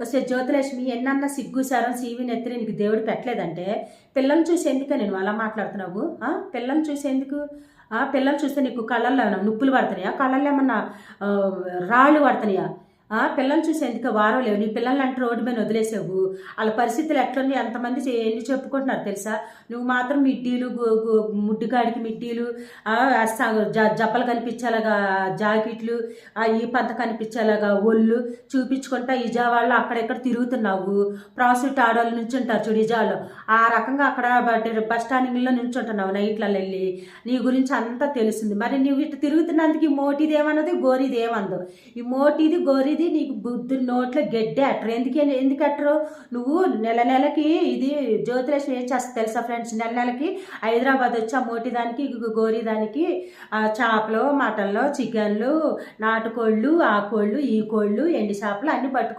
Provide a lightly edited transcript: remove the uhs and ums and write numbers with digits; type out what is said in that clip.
వస్తే జ్యోతిలక్ష్మి ఎన్నన్నా సిగ్గు సారం సీవి నెత్తిని నీకు దేవుడు పెట్టలేదంటే పిల్లల్ని చూసి ఎందుకని నువ్వు అలా మాట్లాడుతున్నావు? పిల్లల్ని చూసి ఎందుకు? పిల్లలు చూస్తే నీకు కళ్ళల్లో ఏమన్నా నుప్పులు పడుతున్నాయా? కళ్ళల్లో ఏమన్నా రాళ్ళు పడుతున్నాయా? పిల్లల్ని చూసి ఎందుకు వారం లేవు? నీ పిల్లల్ని అంటే రోడ్డు మీద వదిలేసావు. వాళ్ళ పరిస్థితులు ఎట్లున్నాయి ఎంతమంది ఎన్ని చెప్పుకుంటున్నారు తెలుసా? నువ్వు మాత్రం మిడ్డీలు ముడ్డుకాడికి మిడ్డీలు, జబ్బలు కనిపించేలాగా జాకెట్లు, ఈ పంత కనిపించేలాగా ఒళ్ళు చూపించుకుంటా ఇజావాళ్ళు అక్కడెక్కడ తిరుగుతున్నావు. ప్రాసిట్ ఆడవాళ్ళు నుంచుంటారు చూడు ఇజాలో, ఆ రకంగా అక్కడ బస్ స్టాండింగ్లో నుంచుంటున్నావు నైట్లలో వెళ్ళి. నీ గురించి అంతా తెలుస్తుంది. మరి నువ్వు ఇటు తిరుగుతున్నందుకు ఈ మోటిది ఏమన్నది, గోరిది ఏమందో. ఈ మోటిది గోరి ఇది నీకు బుద్ధి నోట్లో గడ్డి అట్టరు. ఎందుకు అట్టరు? నువ్వు నెలకి ఇది జ్యోతిలక్ష్మి ఏం చేస్తా తెలుసా ఫ్రెండ్స్? నెలకి హైదరాబాద్ వచ్చి ఆ మోటిదానికి గోరిదానికి చేపలు, మటన్లు, చికెన్లు, నాటుకోళ్ళు, ఆ కోళ్ళు, ఈ కోళ్ళు, ఎండి చేపలు అన్నీ పట్టుకో